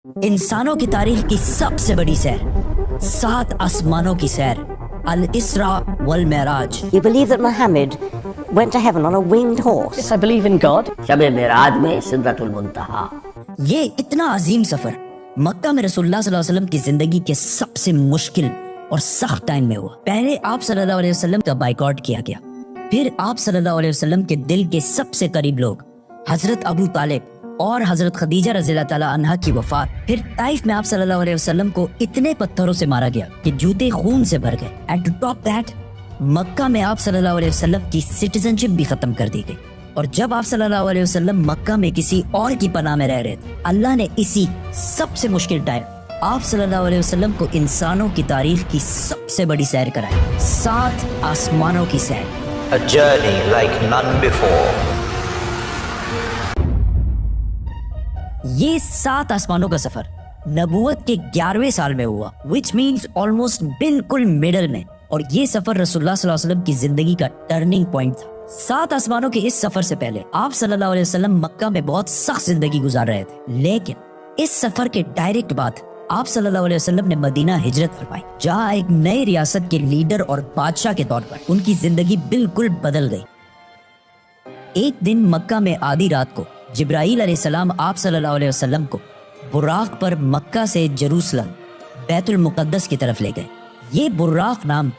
इंसानों की तारीख की सबसे बड़ी सैर, 7 आसमानों की सैर, अल इसरा वल Meraj. You believe that Muhammad went to heaven on a winged horse? Yes, I believe in God. शब मेराज में सिदरतुल मुंतहा। ये इतना अजीम सफर मक्का में रसूलुल्लाह सल्लल्लाहु अलैहि वसल्लम की जिंदगी के सबसे मुश्किल और सख्त टाइम में हुआ। पहले आप सल्लल्लाहु अलैहि वसल्लम का बाइकआउट किया गया, फिर आप सल्लल्लाहु अलैहि वसल्लम के दिल के सबसे करीब लोग हजरत अबू तालिब और हजरत खदीजा रज़ियल्लाहु ताला अन्हा की वफात, फिर ताइफ में आप सल्लल्लाहु अलैहि वसल्लम को इतने पत्थरों से मारा गया कि जूते खून से भर गए। एंड टू टॉप दैट, मक्का में आप सल्लल्लाहु अलैहि वसल्लम की सिटीजनशिप भी खत्म कर दी गई। और जब आप सल्लल्लाहु अलैहि वसल्लम मक्का में किसी और की पनाह में रह रहे थे, अल्लाह ने इसी सबसे मुश्किल टाइम आप सल्लल्लाहु अलैहि वसल्लम को इंसानों की तारीख की सबसे बड़ी सैर कराई, 7 आसमानों की सैर। A journey like none before. ये 7 आसमानों का सफर नबूवत के 11वें साल में हुआ, विच मीन्स ऑलमोस्ट बिल्कुल मिडल में। और ये सफर रसूलुल्लाह सल्लल्लाहु अलैहि वसल्लम की जिंदगी का टर्निंग पॉइंट था। 7 आसमानों के इस सफर से पहले आप सल्लल्लाहु अलैहि वसल्लम मक्का में बहुत सख्त जिंदगी गुजार रहे थे, लेकिन इस सफर के डायरेक्ट बाद आप सल्लल्लाहु अलैहि वसल्लम ने मदीना हिजरत फरमाई, जहाँ एक नए रियासत के लीडर और बादशाह के तौर पर उनकी जिंदगी बिल्कुल बदल गई। एक दिन मक्का में आधी रात को जिब्राईल अलैहिस्सलाम आप सल्लल्लाहु अलैहि वसल्लम को बुराक पर मक्का से जेरूसलम बैतुल मुकद्दस की तरफ ले गए। ये बुराक नाम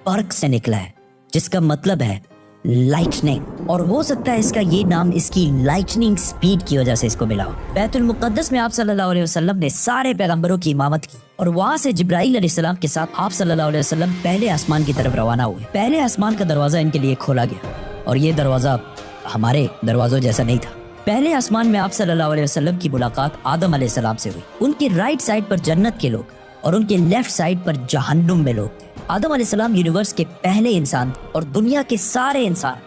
बर्क से निकला है, जिसका मतलब है लाइटनिंग, और हो सकता है इसका ये नाम इसकी लाइटनिंग स्पीड की वजह से इसको मिला हो। बैतुल मुकद्दस में आप सल्लल्लाहु अलैहि वसल्लम ने सारे पैगंबरों की इमामत की, और वहाँ से जिब्राईल अलैहिस्सलाम के साथ आप सल्लल्लाहु अलैहि वसल्लम पहले आसमान की तरफ रवाना हुए। पहले आसमान का दरवाजा इनके लिए खोला गया, और ये दरवाजा हमारे दरवाजों जैसा नहीं था। पहले आसमान में आप सल्लल्लाहु अलैहि वसल्लम की मुलाकात आदम अलैहिस्सलाम से हुई। उनके राइट साइड पर जन्नत के लोग और उनके लेफ्ट साइड पर जहन्नुम में लोग थे। आदम अलैहिस्सलाम यूनिवर्स के पहले इंसान और दुनिया के सारे इंसान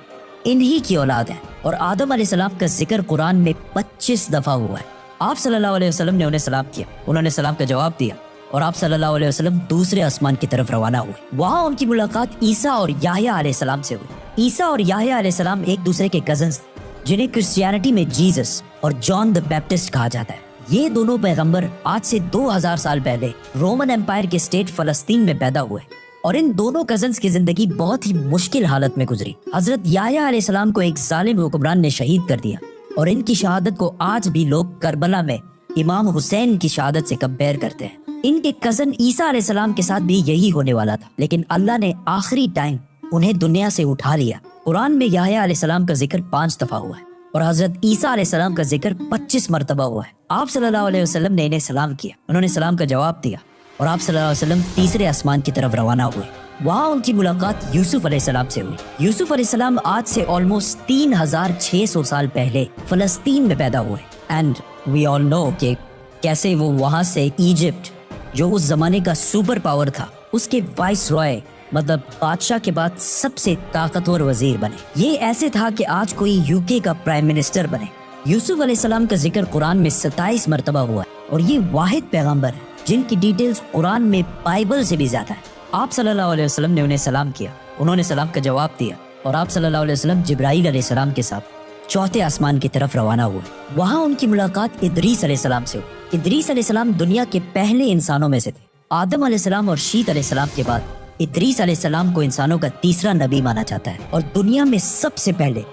इन्हीं की औलाद हैं, और आदम अलैहिस्सलाम का जिक्र कुरान में 25 दफा हुआ है। आप सल्लल्लाहु अलैहि वसल्लम ने उन्हें सलाम किया, उन्होंने सलाम का जवाब दिया, और आप सल्लल्लाहु अलैहि वसल्लम दूसरे आसमान की तरफ रवाना हुए। वहाँ उनकी मुलाकात ईसा और याह्या अलैहिस्सलाम से हुई। ईसा और याह्या अलैहिस्सलाम एक दूसरे के कजन्स थे, जिन्हें क्रिश्चियनिटी में जीसस और जॉन द बैप्टिस्ट कहा जाता है। ये दोनों पैगंबर आज से 2000 साल पहले रोमन एम्पायर के स्टेट फलस्तीन में पैदा हुए, और इन दोनों कजन्स की जिंदगी बहुत ही मुश्किल हालत में गुजरी। हजरत याह्या अलैहिस्सलाम को एक जालिम हुक्मरान ने शहीद कर दिया, और इनकी शहादत को आज भी लोग करबला में इमाम हुसैन की शहादत से कंपेयर करते हैं। इनके कजन ईसा अलैहिस्सलाम के साथ भी यही होने वाला था, लेकिन अल्लाह ने आखिरी टाइम उन्हें दुनिया से उठा लिया। कुरान में याह्या अलैहिस्सलाम का जिक्र 5 दफा हुआ है, और हजरत ईसा अलैहिस्सलाम का जिक्र 25 मरतबा हुआ है। आप सल्लल्लाहु अलैहि वसल्लम ने इन्हें सलाम किया, उन्होंने सलाम का जवाब दिया, और आप सल्लल्लाहु अलैहि वसल्लम तीसरे आसमान की तरफ रवाना हुए। वहाँ उनकी मुलाकात यूसुफ अलैहिस्सलाम से हुई। यूसुफ अलैहिस्सलाम आज से ऑलमोस्ट 3600 साल पहले फलस्तीन में पैदा हुए, एंड वी ऑल नो कि कैसे वो वहाँ से इजिप्ट, जो उस जमाने का सुपर पावर था, उसके वाइस रॉय मतलब बादशाह के बाद सबसे ताकतवर वजीर बने। ये ऐसे था कि आज कोई यूके का प्राइम मिनिस्टर बने। यूसुफ अलैहिस्सलाम का जिक्र कुरान में 27 मरतबा हुआ है, और ये वाहिद पैगंबर है जिनकी डिटेल्स कुरान में बाइबल से भी ज्यादा है। आप सल्लल्लाहु अलैहि वसल्लम ने उन्हें सलाम किया, उन्होंने सलाम का जवाब दिया, और आप सल्लल्लाहु अलैहि वसल्लम जिब्राईल अलैहिस्सलाम के साथ चौथे आसमान की तरफ रवाना हुए। वहाँ उनकी मुलाकात इदरीस अलैहिस्सलाम से हुई। इदरीस अलैहिस्सलाम दुनिया के पहले इंसानों में से थे। आदम अलैहिस्सलाम और शीत अलैहिस्सलाम के बाद इदरीस अलैहिस्सलाम को इंसानों का तीसरा नबी माना जाता है, और दुनिया में सबसे पहले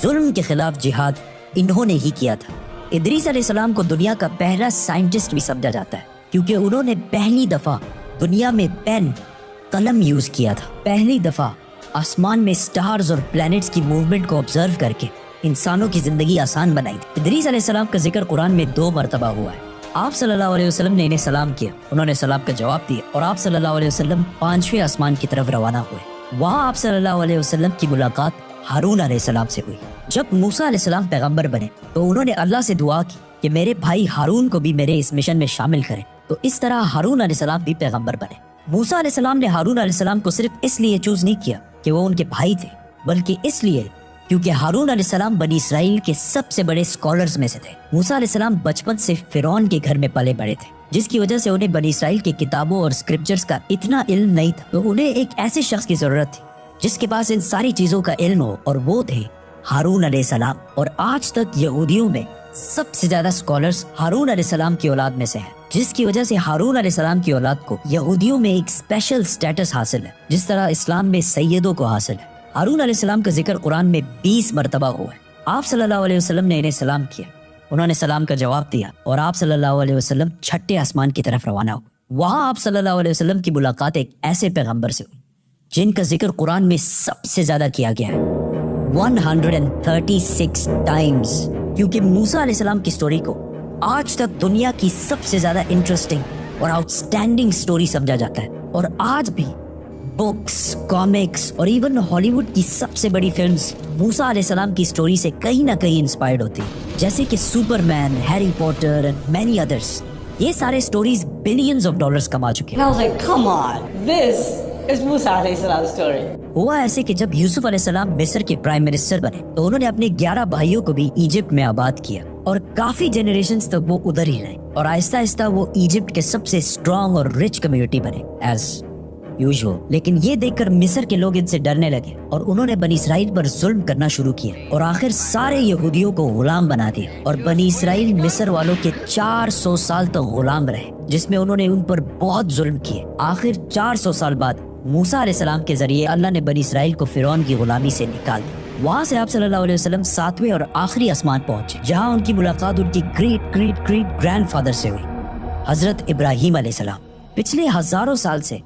जुल्म के खिलाफ जिहाद इन्होंने ही किया था। इदरीस अलैहिस्सलाम को दुनिया का पहला साइंटिस्ट भी समझा जाता है, क्योंकि उन्होंने पहली दफा दुनिया में पेन कलम यूज किया था। पहली दफा आसमान में स्टार्स और प्लैनेट्स की मूवमेंट को ऑब्जर्व करके इंसानों की जिंदगी आसान बनाई थी। इदरीस अलैहिस्सलाम का जिक्र कुरान में 2 मरतबा हुआ है। आप सल्लल्लाहु अलैहि वसल्लम ने इन्हें सलाम किया, उन्होंने सलाम का जवाब दिया, और आप सल्लल्लाहु अलैहि वसल्लम 5वें आसमान की तरफ रवाना हुए। वहाँ आप सल्लल्लाहु अलैहि वसल्लम की मुलाकात हारून अलैहिस्सलाम से हुई। जब मूसा अलैहिस्सलाम पैगंबर बने, तो उन्होंने अल्लाह से दुआ की कि मेरे भाई हारून को भी मेरे इस मिशन में शामिल करें। तो इस तरह हारून अलैहिस्सलाम भी पैगंबर बने। मूसा अलैहिस्सलाम ने हारून अलैहिस्सलाम को सिर्फ इसलिए चूज नहीं किया कि वो उनके भाई थे, बल्कि इसलिए क्योंकि हारून अलैहिस्सलाम बनी इसराइल के सबसे बड़े स्कॉलर्स में से थे। मूसा अलैहिस्सलाम बचपन से फिरौन के घर में पले बड़े थे, जिसकी वजह से उन्हें बनी इसराइल के किताबों और स्क्रिप्चर्स का इतना इल्म नहीं था। तो उन्हें एक ऐसे शख्स की जरूरत थी जिसके पास इन सारी चीजों का इल्म हो, और वो थे हारून अलैहिस्सलाम। और आज तक यहूदियों में سب سے زیادہ اسکالرس ہارون علیہ السلام کی اولاد میں سے ہیں، جس کی وجہ سے ہارون علیہ السلام کی اولاد کو یہودیوں میں ایک اسپیشل سٹیٹس حاصل ہے، جس طرح اسلام میں سیدوں کو حاصل ہے۔ ہارون علیہ السلام کا ذکر قرآن میں 20 مرتبہ ہوا ہے۔ آپ صلی اللہ علیہ وسلم نے انہیں سلام کیا، انہوں نے سلام کا جواب دیا اور آپ صلی اللہ علیہ وسلم چھٹے آسمان کی طرف روانہ ہوئے۔ وہاں آپ صلی اللہ علیہ وسلم کی ملاقات ایک ایسے پیغمبر سے ہوئی جن کا ذکر قرآن میں سب سے زیادہ کیا گیا ہے، 136 ٹائمز، کیونکہ موسیٰ علیہ السلام کی سٹوری کو آج تک دنیا کی سب سے زیادہ انٹرسٹنگ اور آؤٹ اسٹینڈنگ سٹوری سمجھا جاتا ہے، اور آج بھی بکس، کامکس اور ایون ہالی ووڈ کی سب سے بڑی فلمز موسیٰ علیہ السلام کی سٹوری سے کہیں نہ کہیں انسپائرڈ ہوتی ہیں، جیسے کہ Superman, Harry Potter and many others. یہ سارے سٹوریز بلینز آف ڈالرز کما چکے ہیں۔ And I was like, come on, this is Musa alayhi salam's story. ہوا ایسے کہ جب یوسف علیہ السلام مصر کے پرائم منسٹر بنے تو انہوں نے اپنے 11 بھائیوں کو بھی ایجپٹ میں آباد کیا، اور کافی جنریشنز تک وہ ادھر ہی رہے، اور آہستہ آہستہ وہ ایجپٹ کے سب سے اسٹرانگ اور رچ کمیونٹی بنے ایز یوزول۔ لیکن یہ دیکھ کر مصر کے لوگ ان سے ڈرنے لگے اور انہوں نے بنی اسرائیل پر ظلم کرنا شروع کیا، اور آخر سارے یہودیوں کو غلام بنا دیا، اور بنی اسرائیل مصر والوں کے 400 سال تک غلام رہے، جس میں انہوں نے ان پر بہت ظلم کیے۔ آخر 400 سال بعد موسیٰ علیہ السلام کے ذریعے اللہ نے بنی اسرائیل کو فرعون کی غلامی سے نکال دیا۔ وہاں سے آپ صلی اللہ علیہ وسلم 7ویں اور آخری آسمان پہنچے، جہاں ان کی ملاقات ان کی great great great grand father سے ہوئی، حضرت ابراہیم علیہ السلام۔ پچھلے ہزاروں سال سے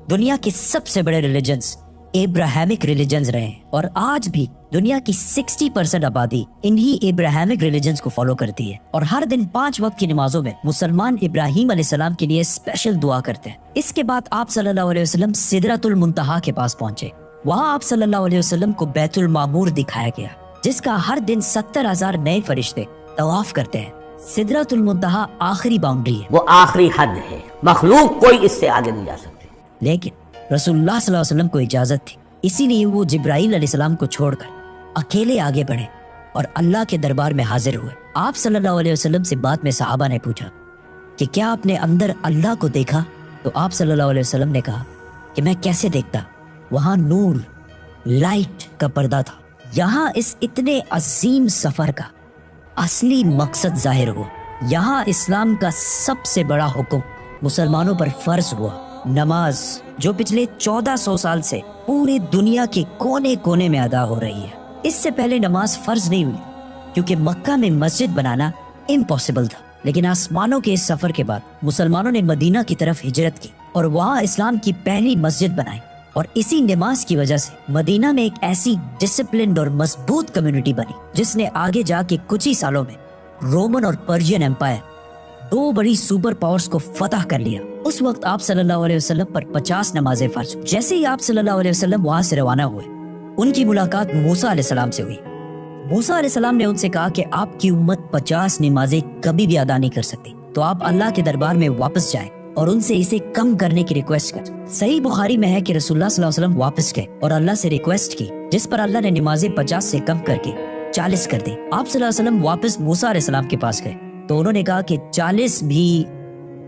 دنیا کے سب سے بڑے ریلیجنز ابراہیمک ریلیجنز رہے ہیں، اور آج بھی دنیا کی 60% آبادی انہی ابراہیمک ریلیجنز کو فالو کرتی ہے، اور ہر دن 5 وقت کی نمازوں میں مسلمان ابراہیم علیہ السلام کے لیے اسپیشل دعا کرتے ہیں۔ اس کے بعد آپ صلی اللہ علیہ وسلم سدرۃ المنتہا کے پاس پہنچے۔ وہاں آپ صلی اللہ علیہ وسلم کو بیت المعمور دکھایا گیا، جس کا ہر دن 70,000 نئے فرشتے طواف کرتے ہیں۔ سدرۃ المنتہا آخری باؤنڈری ہے، وہ آخری حد ہے، مخلوق کوئی اس سے آگے نہیں جا سکتی۔ لیکن رسول اللہ صلی اللہ علیہ وسلم کو اجازت تھی، اسی لیے وہ جبرائیل علیہ السلام کو چھوڑ کر اکیلے آگے بڑھے اور اللہ کے دربار میں حاضر ہوئے۔ آپ صلی اللہ علیہ وسلم سے بعد میں صحابہ نے پوچھا کہ کیا آپ نے اندر اللہ کو دیکھا؟ تو آپ صلی اللہ علیہ وسلم نے کہا کہ میں کیسے دیکھتا، وہاں نور، لائٹ کا پردہ تھا۔ یہاں اس اتنے عظیم سفر کا اصلی مقصد ظاہر ہوا۔ یہاں اسلام کا سب سے بڑا حکم مسلمانوں پر فرض ہوا، نماز، جو پچھلے 1400 سال سے پوری دنیا کے کونے کونے میں ادا ہو رہی ہے۔ اس سے پہلے نماز فرض نہیں ہوئی کیونکہ مکہ میں مسجد بنانا امپاسبل تھا، لیکن آسمانوں کے اس سفر کے بعد مسلمانوں نے مدینہ کی طرف ہجرت کی اور وہاں اسلام کی پہلی مسجد بنائی، اور اسی نماز کی وجہ سے مدینہ میں ایک ایسی ڈسپلنڈ اور مضبوط کمیونٹی بنی جس نے آگے جا کے کچھ ہی سالوں میں رومن اور پرشین امپائر، 2 بڑی سپر پاورز کو فتح کر لیا۔ اس وقت آپ صلی اللہ علیہ وسلم پر 50 نمازیں فرض ہوئی۔ جیسے ہی آپ صلی اللہ علیہ وسلم وہاں سے روانہ ہوئے، ان کی ملاقات موسیٰ علیہ السلام سے ہوئی۔ موسیٰ علیہ السلام نے ان سے کہا کہ آپ کی امت 50 نمازیں کبھی بھی ادا نہیں کر سکتی، تو آپ اللہ کے دربار میں واپس جائیں اور ان سے اسے کم کرنے کی ریکویسٹ کریں۔ صحیح بخاری میں ہے کہ رسول اللہ صلی اللہ علیہ وسلم واپس گئے اور اللہ سے ریکویسٹ کی، جس پر اللہ نے نمازیں 50 سے کم کر کے 40 کر دی۔ آپ صلی اللہ علیہ وسلم واپس موسیٰ علیہ السلام کے پاس گئے تو انہوں نے کہا کہ 40 بھی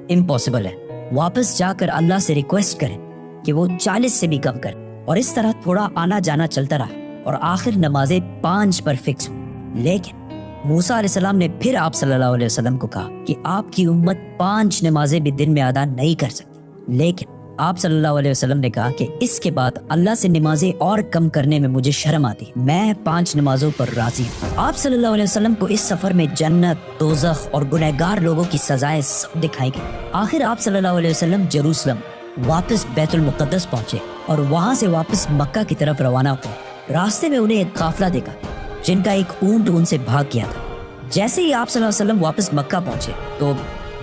امپاسبل ہے، واپس جا کر اللہ سے ریکویسٹ کریں کہ وہ 40 سے بھی کم کریں، اور اس طرح تھوڑا آنا جانا چلتا رہا اور آخر نمازیں 5 پر فکس ہوئی۔ لیکن موسیٰ علیہ السلام نے پھر آپ صلی اللہ علیہ وسلم کو کہا کہ آپ کی امت 5 نمازیں بھی دن میں ادا نہیں کر سکتی، لیکن آپ صلی اللہ علیہ وسلم نے کہا کہ اس کے بعد اللہ سے نمازیں اور کم کرنے میں مجھے شرم آتی، میں 5 نمازوں پر راضی ہوں۔ آپ صلی اللہ علیہ وسلم کو اس سفر میں جنت، دوزخ اور گنہگار لوگوں کی سزائیں سب دکھائی گئی۔ آخر آپ صلی اللہ علیہ وسلم جیروسلم واپس بیت المقدس پہنچے اور وہاں سے واپس مکہ کی طرف روانہ ہوئے۔ راستے میں انہیں ایک قافلہ دیکھا جن کا ایک اونٹ ان سے بھاگ گیا تھا۔ جیسے ہی آپ صلی اللہ علیہ وسلم واپس مکہ پہنچے تو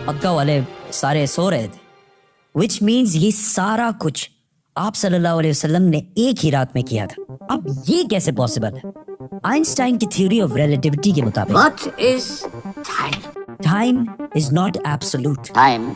مکہ والے سارے سو رہے تھے، which means یہ سارا کچھ آپ صلی اللہ علیہ وسلم نے ایک ہی رات میں کیا تھا۔ اب یہ کیسے پاسبل ہے؟ آئنسٹائن کی تھیوری آف ریلیٹیوٹی کے مطابق What is time? Time is not absolute, Time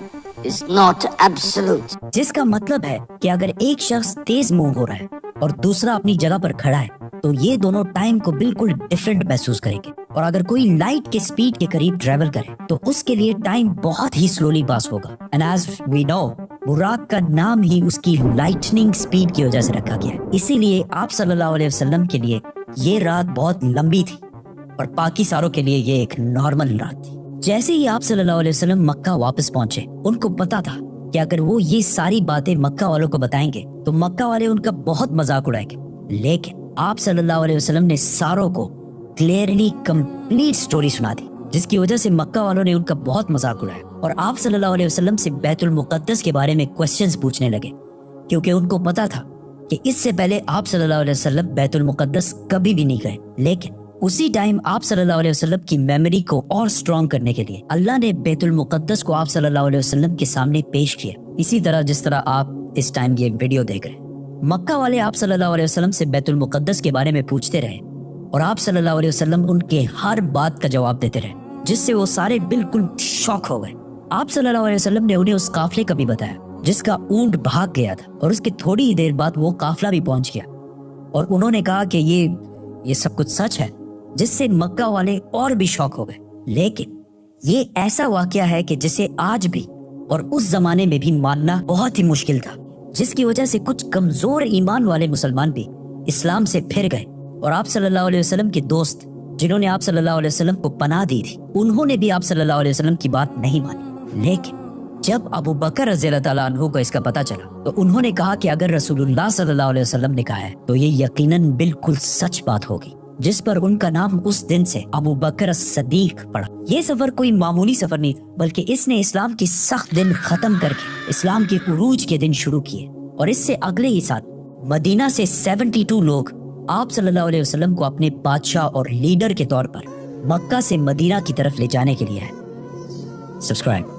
is not absolute. جس کا مطلب ہے کہ اگر ایک شخص تیز موو ہو رہا ہے اور دوسرا اپنی جگہ پر کھڑا ہے تو یہ دونوں ٹائم کو بالکل ڈیفرنٹ محسوس کریں گے، اور اگر کوئی لائٹ کے سپیڈ کے قریب ٹریول کرے تو اس کے لیے ٹائم بہت ہی سلولی پاس ہوگا۔ And as we know، Buraq کا نام ہی اس کی لائٹننگ سپیڈ کی وجہ سے رکھا گیا ہے۔ اسی لیے آپ صلی اللہ علیہ وسلم کے لیے یہ رات بہت لمبی تھی और बाकी सारों के लिए ये एक नॉर्मल रात थी। जैसे ही आप सल्लल्लाहु अलैहि वसल्लम मक्का वापस पहुंचे, उनको पता था कि अगर वो ये सारी बातें मक्का वालों को बताएंगे तो मक्का वाले उनका बहुत मजाक उड़ाएंगे। लेकिन आप सल्लल्लाहु अलैहि वसल्लम ने सारों को क्लियरली कंप्लीट स्टोरी सुना दी, जिसकी वजह से मक्का वालों ने उनका बहुत मजाक उड़ाया और आप सल्लल्लाहु अलैहि वसल्लम से बैतुल मुक़द्दस के बारे में क्वेश्चंस पूछने लगे, क्योंकि उनको पता था कि इससे पहले आप सल्लल्लाहु अलैहि वसल्लम बैतुल मुक़द्दस कभी भी नहीं गए। लेकिन उसी टाइम आप सल्लल्लाहु अलैहि वसल्लम की मेमोरी को और स्ट्रॉन्ग करने के लिए अल्लाह ने बैतुल मुक़द्दस को आप सल्लल्लाहु अलैहि वसल्लम के सामने पेश किया, इसी तरह जिस तरह आप इस टाइम ये वीडियो देख रहे हैं। मक्का वाले आप सल्लल्लाहु अलैहि वसल्लम से बैतुल मुक़द्दस के बारे में पूछते रहे और आप सल्लल्लाहु अलैहि वसल्लम उनके हर बात का जवाब देते रहे, जिससे वो सारे बिल्कुल शॉक हो गए। आप सल्लल्लाहु अलैहि वसल्लम ने उन्हें उस काफले का भी बताया जिसका ऊंट भाग गया था, और उसके थोड़ी ही देर बाद वो काफला भी पहुंच गया, और उन्होंने कहा कि ये सब कुछ सच है, जिससे मक्का वाले और भी शॉक हो गए। लेकिन ये ऐसा वाकया है कि जिसे आज भी और उस जमाने में भी मानना बहुत ही मुश्किल था, जिसकी वजह से कुछ कमजोर ईमान वाले मुसलमान भी इस्लाम से फिर गए, और आप सल्लल्लाहु अलैहि वसल्लम के दोस्त जिन्होंने आप सल्लल्लाहु अलैहि वसल्लम को पनाह दी थी, उन्होंने भी आप सल्लल्लाहु अलैहि वसल्लम की बात नहीं मानी। लेकिन जब अबू बकर रज़ियल्लाहु ताला अन्हु को इसका पता चला तो उन्होंने कहा कि अगर रसूलुल्लाह सल्लल्लाहु अलैहि वसल्लम ने कहा है तो ये यकीनन बिल्कुल सच बात होगी, जिस पर उनका नाम उस दिन से अबू बकर सदीक पड़ा। ये सफर कोई मामूली सफर नहीं था, बल्कि इसने इस्लाम की सख्त दिन खत्म करके इस्लाम के उरूज के दिन शुरू किए, और इससे अगले ही साल मदीना से 72 लोग आप सल्लल्लाहु अलैहि वसल्लम को अपने बादशाह और लीडर के तौर पर मक्का से मदीना की तरफ ले जाने के लिए है। सब्सक्राइब।